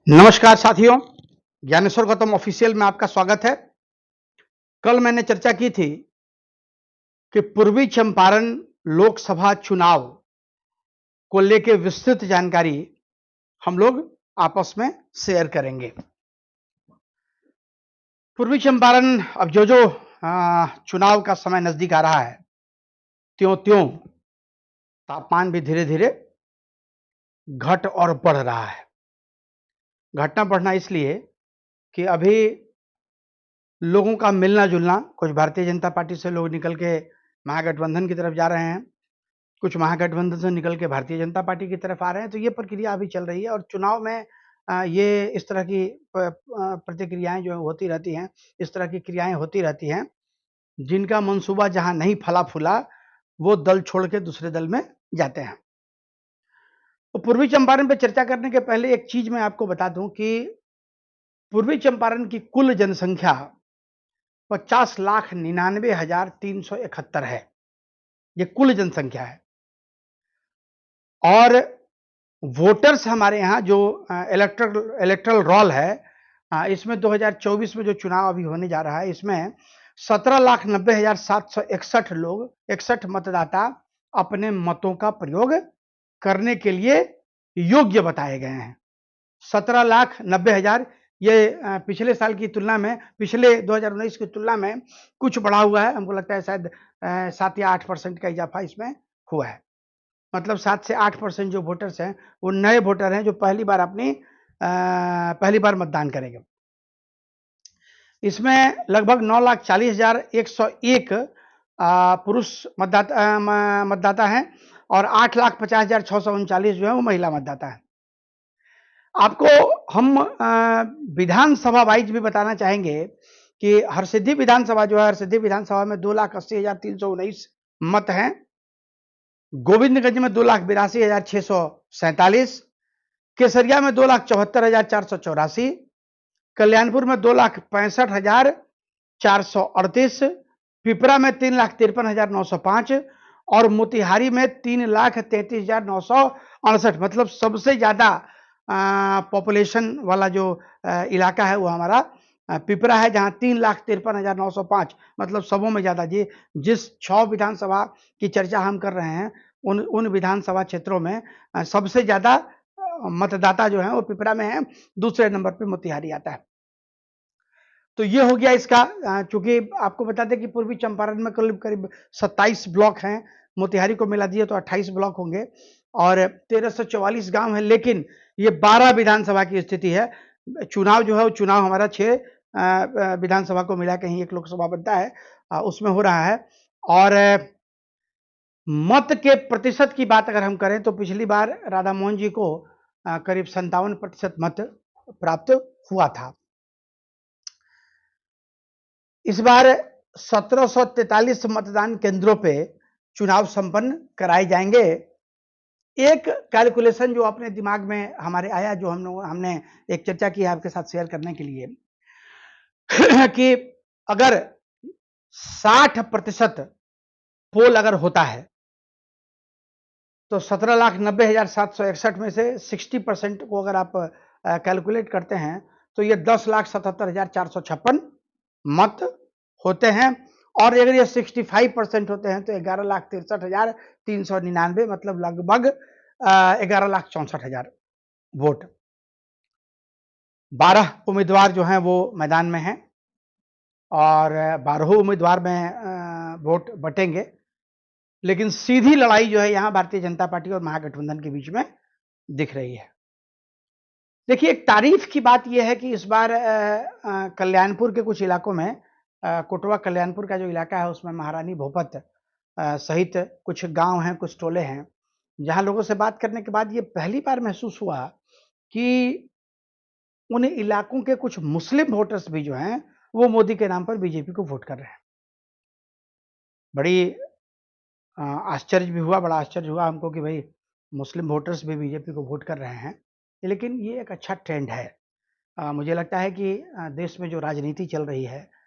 नमस्कार साथियों, ज्ञानेश्वर गौतम ऑफिशियल में आपका स्वागत है। कल मैंने चर्चा की थी कि पूर्वी चंपारण लोकसभा चुनाव को लेकर विस्तृत जानकारी हम लोग आपस में शेयर करेंगे। पूर्वी चंपारण अब जो चुनाव का समय नजदीक आ रहा है, त्यों त्यों तापमान भी धीरे धीरे घट और बढ़ रहा है। घटना बढ़ना इसलिए कि अभी लोगों का मिलना जुलना, कुछ भारतीय जनता पार्टी से लोग निकल के महागठबंधन की तरफ जा रहे हैं, कुछ महागठबंधन से निकल के भारतीय जनता पार्टी की तरफ आ रहे हैं। तो ये प्रक्रिया अभी चल रही है और चुनाव में ये इस तरह की प्रतिक्रियाएं जो होती रहती हैं, इस तरह की क्रियाएं होती रहती हैं। जिनका मंसूबा जहां नहीं फला फूला, वो दल छोड़ के दूसरे दल में जाते हैं। तो पूर्वी चंपारण पे चर्चा करने के पहले एक चीज मैं आपको बता दूं कि पूर्वी चंपारण की कुल जनसंख्या 50,99,371 है। ये कुल जनसंख्या है। और वोटर्स हमारे यहाँ जो इलेक्ट्रल रोल है, इसमें 2024 में जो चुनाव अभी होने जा रहा है, इसमें 17,90,761 लोग, 61 मतदाता अपने मतों का प्रयोग करने के लिए योग्य बताए गए हैं। 17,90,000 ये पिछले साल की तुलना में, पिछले 2019 की तुलना में कुछ बढ़ा हुआ है। हमको लगता है शायद 7 या 8% का इजाफा इसमें हुआ है। मतलब 7 से 8% जो वोटर्स हैं वो नए वोटर हैं जो पहली बार मतदान करेंगे। इसमें लगभग 9,40,101 पुरुष मतदाता हैं और 8,50,639 जो है वो महिला मतदाता है। आपको हम विधानसभा वाइज भी बताना चाहेंगे कि हरसिद्धि विधानसभा जो है, हरसिद्धि विधानसभा में 2,80,319 मत हैं। गोविंदगंज में 2,82,647, केसरिया में 2,74,484, कल्याणपुर में 2,65,438, पिपरा में 3,53,905 और मोतिहारी में 3,33,968। मतलब सबसे ज्यादा पॉपुलेशन वाला जो इलाका है वो हमारा पिपरा है, जहां 3,53,905, मतलब सबों में ज्यादा। जी, जिस 6 विधानसभा की चर्चा हम कर रहे हैं, उन विधानसभा क्षेत्रों में सबसे ज्यादा मतदाता जो है वो पिपरा में है। दूसरे नंबर पे मोतिहारी आता है। तो ये हो गया इसका। चूंकि आपको बता दें कि पूर्वी चंपारण में करीब करीब 27 ब्लॉक हैं, मोतिहारी को मिला दिए तो 28 ब्लॉक होंगे और 1344 गांव है। लेकिन ये 12 विधानसभा की स्थिति है। चुनाव जो है वो चुनाव हमारा 6 विधानसभा को मिला, कहीं एक लोकसभा बनता है, उसमें हो रहा है। और मत के प्रतिशत की बात अगर हम करें तो पिछली बार राधा मोहन जी को करीब 57% मत प्राप्त हुआ था। इस बार 1743 मतदान केंद्रों पे चुनाव संपन्न कराए जाएंगे। एक कैलकुलेशन जो अपने दिमाग में हमारे आया, जो हमने एक चर्चा की है आपके साथ शेयर करने के लिए, कि अगर 60% पोल अगर होता है तो 17,90,761 में से 60% को अगर आप कैलकुलेट करते हैं तो ये 10,77,456 मत होते हैं। और अगर ये 65% होते हैं तो 11,63,399, मतलब लगभग 11,64,000 वोट। 12 उम्मीदवार जो हैं वो मैदान में हैं और 12 उम्मीदवार में वोट बटेंगे। लेकिन सीधी लड़ाई जो है यहाँ भारतीय जनता पार्टी और महागठबंधन के बीच में दिख रही है। देखिए, एक तारीफ की बात यह है कि इस बार कल्याणपुर के कुछ इलाकों में, कोटवा कल्याणपुर का जो इलाका है उसमें महारानी भोपत सहित कुछ गांव हैं, कुछ टोले हैं, जहां लोगों से बात करने के बाद ये पहली बार महसूस हुआ कि उन इलाकों के कुछ मुस्लिम वोटर्स भी जो हैं वो मोदी के नाम पर बीजेपी को वोट कर रहे हैं। बड़ी आश्चर्य भी हुआ, बड़ा आश्चर्य हुआ हमको कि भाई मुस्लिम वोटर्स भी बीजेपी को वोट कर रहे हैं। लेकिन ये एक अच्छा ट्रेंड है। मुझे लगता है कि देश में जो राजनीति चल रही है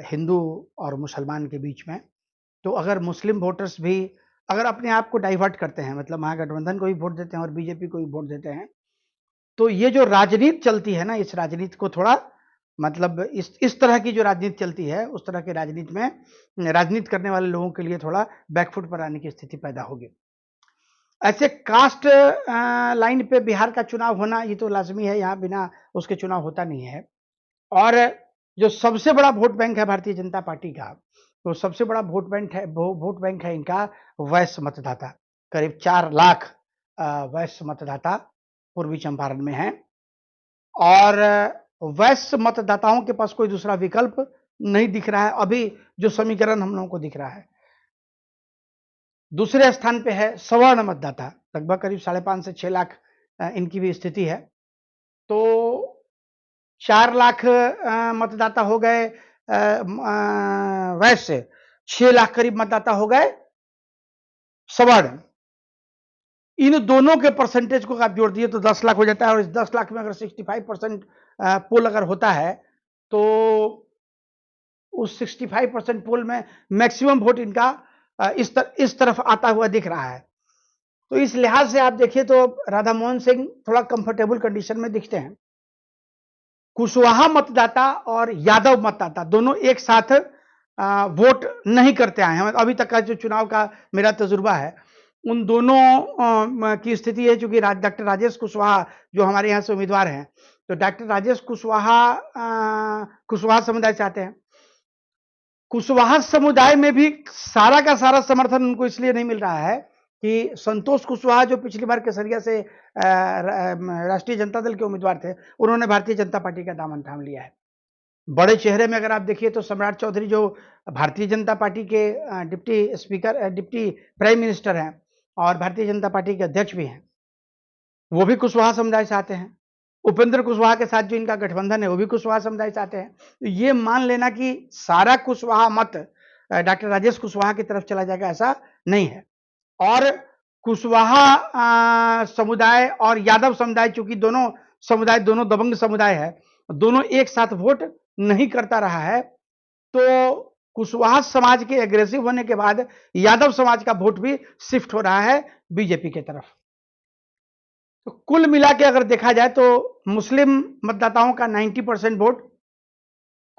हिंदू और मुसलमान के बीच में, तो अगर मुस्लिम वोटर्स भी अगर अपने आप को डाइवर्ट करते हैं, मतलब महागठबंधन को भी वोट देते हैं और बीजेपी को भी वोट देते हैं, तो ये जो राजनीति चलती है ना, इस राजनीति को थोड़ा मतलब इस तरह की जो राजनीति चलती है, उस तरह की राजनीति में राजनीति करने वाले लोगों के लिए थोड़ा बैकफुट पर आने की स्थिति पैदा होगी। ऐसे कास्ट लाइन पे बिहार का चुनाव होना ये तो लाजमी है, यहाँ बिना उसके चुनाव होता नहीं है। और जो सबसे बड़ा वोट बैंक है भारतीय जनता पार्टी का, तो सबसे बड़ा वोट बैंक है इनका वैश्य मतदाता। करीब 4 लाख वैश्य मतदाता पूर्वी चंपारण में हैं और वैश्य मतदाताओं के पास कोई दूसरा विकल्प नहीं दिख रहा है अभी जो समीकरण हम लोगों को दिख रहा है। दूसरे स्थान पे है सवर्ण मतदाता, लगभग करीब 5.5 से 6 लाख इनकी भी स्थिति है। तो 4 लाख मतदाता हो गए वैश्य, 6 लाख करीब मतदाता हो गए सवर्ण। इन दोनों के परसेंटेज को आप जोड़ दिए तो 10 लाख हो जाता है और इस 10 लाख में अगर 65% पोल अगर होता है तो उस 65% पोल में मैक्सिमम वोट इनका इस तरफ आता हुआ दिख रहा है। तो इस लिहाज से आप देखिए तो राधा मोहन सिंह थोड़ा कंफर्टेबल कंडीशन में दिखते हैं। कुशवाहा मतदाता और यादव मतदाता दोनों एक साथ वोट नहीं करते आए हैं। अभी तक का जो चुनाव का मेरा तजुर्बा है, उन दोनों की स्थिति है, चूंकि डॉक्टर राजेश कुशवाहा जो हमारे यहाँ से उम्मीदवार हैं, तो डॉक्टर राजेश कुशवाहा कुशवाहा समुदाय से आते हैं। कुशवाहा समुदाय में भी सारा का सारा समर्थन उनको इसलिए नहीं मिल रहा है कि संतोष कुशवाहा जो पिछली बार केसरिया से राष्ट्रीय जनता दल के उम्मीदवार थे, उन्होंने भारतीय जनता पार्टी का दामन थाम लिया है। बड़े चेहरे में अगर आप देखिए तो सम्राट चौधरी जो भारतीय जनता पार्टी के डिप्टी प्राइम मिनिस्टर हैं और भारतीय जनता पार्टी के अध्यक्ष भी हैं, वो भी कुशवाहा समुदाय से आते हैं। उपेंद्र कुशवाहा के साथ जो इनका गठबंधन है वो भी कुशवाहा समुदाय से आते हैं। तो ये मान लेना कि सारा कुशवाहा मत डॉक्टर राजेश कुशवाहा की तरफ चला जाएगा, ऐसा नहीं है। और कुशवाहा समुदाय और यादव समुदाय, चूंकि दोनों समुदाय दोनों दबंग समुदाय है, दोनों एक साथ वोट नहीं करता रहा है, तो कुशवाहा समाज के एग्रेसिव होने के बाद यादव समाज का वोट भी शिफ्ट हो रहा है बीजेपी की तरफ। तो कुल मिला के अगर देखा जाए तो मुस्लिम मतदाताओं का 90% वोट,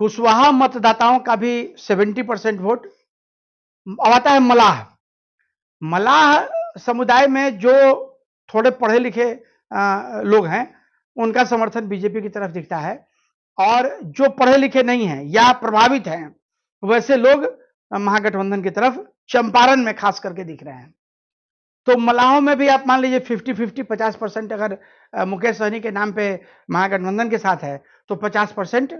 कुशवाहा मतदाताओं का भी 70% वोट। अब आता है मलाह। मलाह समुदाय में जो थोड़े पढ़े लिखे लोग हैं, उनका समर्थन बीजेपी की तरफ दिखता है और जो पढ़े लिखे नहीं हैं या प्रभावित हैं, वैसे लोग महागठबंधन की तरफ चंपारण में खास करके दिख रहे हैं। तो मलाहों में भी आप मान लीजिए 50-50 50% अगर मुकेश सहनी के नाम पे महागठबंधन के साथ है तो 50%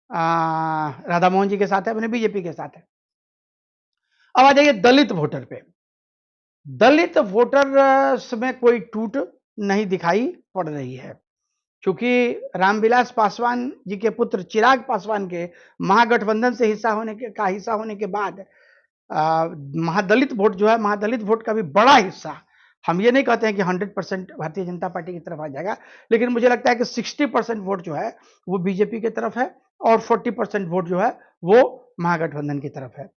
राधा मोहन जी के साथ है, अपने बीजेपी के साथ है। अब आ जाइए दलित वोटर पे। दलित वोटर में कोई टूट नहीं दिखाई पड़ रही है, क्योंकि रामविलास पासवान जी के पुत्र चिराग पासवान के महागठबंधन से हिस्सा होने के बाद महादलित वोट जो है, महादलित वोट का भी बड़ा हिस्सा, हम ये नहीं कहते हैं कि 100% भारतीय जनता पार्टी की तरफ आ जाएगा, लेकिन मुझे लगता है कि 60% वोट जो है वो बीजेपी की तरफ है और 40% वोट जो है वो महागठबंधन की तरफ है।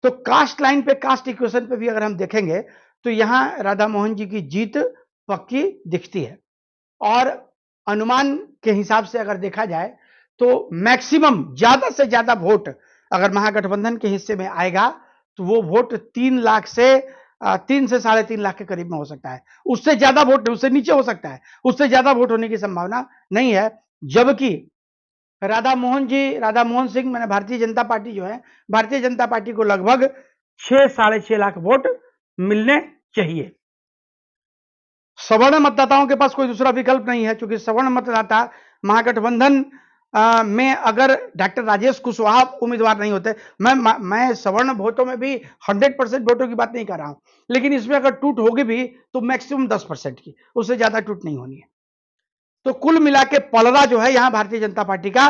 तो कास्ट लाइन पे, कास्ट इक्वेशन पे भी अगर हम देखेंगे तो यहाँ राधा मोहन जी की जीत पक्की दिखती है। और अनुमान के हिसाब से अगर देखा जाए तो मैक्सिमम ज्यादा से ज्यादा वोट अगर महागठबंधन के हिस्से में आएगा तो वो वोट 3 लाख से 3 से 3.5 लाख के करीब में हो सकता है। उससे ज्यादा वोट, उससे नीचे हो सकता है, उससे ज्यादा वोट होने की संभावना नहीं है। जबकि राधा मोहन सिंह मैंने भारतीय जनता पार्टी जो है, भारतीय जनता पार्टी को लगभग 6-6.5 लाख वोट मिलने चाहिए। सवर्ण मतदाताओं के पास कोई दूसरा विकल्प नहीं है, क्योंकि सवर्ण मतदाता महागठबंधन में अगर डॉक्टर राजेश कुशवाहा उम्मीदवार नहीं होते, मैं सवर्ण वोटों में भी 100% वोटों की बात नहीं कर रहा हूं, लेकिन इसमें अगर टूट होगी भी तो मैक्सिमम 10% की, उससे ज्यादा टूट नहीं होनी है। तो कुल मिला के पलड़ा जो है यहां भारतीय जनता पार्टी का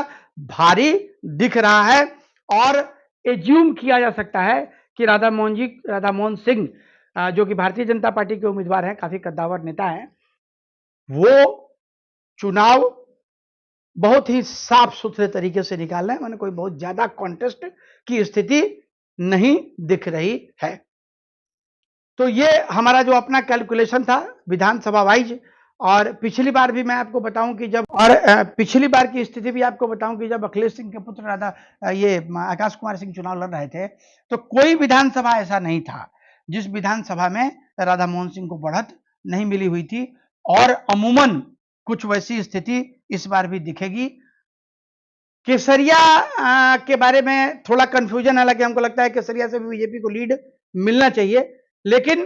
भारी दिख रहा है और एज्यूम किया जा सकता है कि राधा मोहन सिंह जो कि भारतीय जनता पार्टी के उम्मीदवार हैं, काफी कद्दावर नेता हैं, वो चुनाव बहुत ही साफ सुथरे तरीके से निकाल रहे हैं। मैंने कोई बहुत ज्यादा कॉन्टेस्ट की स्थिति नहीं दिख रही है। तो ये हमारा जो अपना कैलकुलेशन था विधानसभा वाइज, और पिछली बार भी मैं आपको बताऊं कि जब पिछली बार की स्थिति भी आपको बताऊं कि जब अखिलेश सिंह के पुत्र आकाश कुमार सिंह चुनाव लड़ रहे थे, तो कोई विधानसभा ऐसा नहीं था जिस विधानसभा में राधा मोहन सिंह को बढ़त नहीं मिली हुई थी। और अमूमन कुछ वैसी स्थिति इस बार भी दिखेगी। केसरिया के बारे में थोड़ा कंफ्यूजन, हालांकि हमको लगता है केसरिया से भी बीजेपी को लीड मिलना चाहिए, लेकिन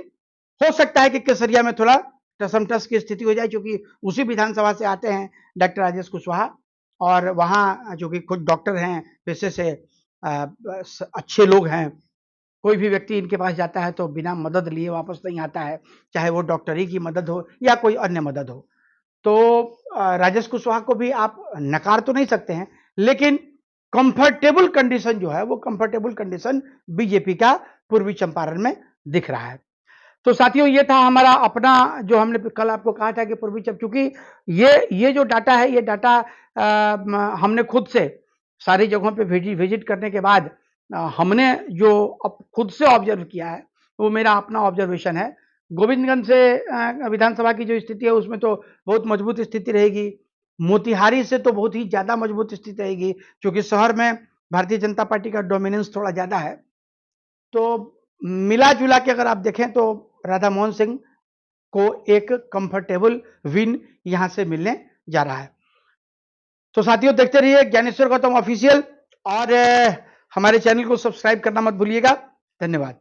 हो सकता है कि केसरिया में थोड़ा टसमटस की स्थिति हो जाए, क्योंकि उसी विधानसभा से आते हैं डॉक्टर राजेश कुशवाहा, और वहां जो कि खुद डॉक्टर हैं, पेशे से अच्छे लोग हैं। कोई भी व्यक्ति इनके पास जाता है तो बिना मदद लिए वापस नहीं आता है, चाहे वो डॉक्टरी की मदद हो या कोई अन्य मदद हो। तो राजेश कुशवाहा को भी आप नकार तो नहीं सकते हैं, लेकिन कंफर्टेबल कंडीशन जो है वो कंफर्टेबल कंडीशन बीजेपी का पूर्वी चंपारण में दिख रहा है। तो साथियों, ये था हमारा अपना, जो हमने कल आपको कहा था कि पूर्वी चूंकि ये जो डाटा है, ये डाटा हमने खुद से सारी जगहों पे विजिट करने के बाद हमने जो खुद से ऑब्जर्व किया है, वो मेरा अपना ऑब्जर्वेशन है। गोविंदगंज से विधानसभा की जो स्थिति है उसमें तो बहुत मजबूत स्थिति रहेगी। मोतिहारी से तो बहुत ही ज्यादा मजबूत स्थिति रहेगी, क्योंकि शहर में भारतीय जनता पार्टी का डोमिनेंस थोड़ा ज्यादा है। तो मिला जुला के अगर आप देखें तो राधा मोहन सिंह को एक कंफर्टेबल विन यहां से मिलने जा रहा है। तो साथियों, देखते रहिए ज्ञानेश्वर गौतम ऑफिशियल, और हमारे चैनल को सब्सक्राइब करना मत भूलिएगा। धन्यवाद।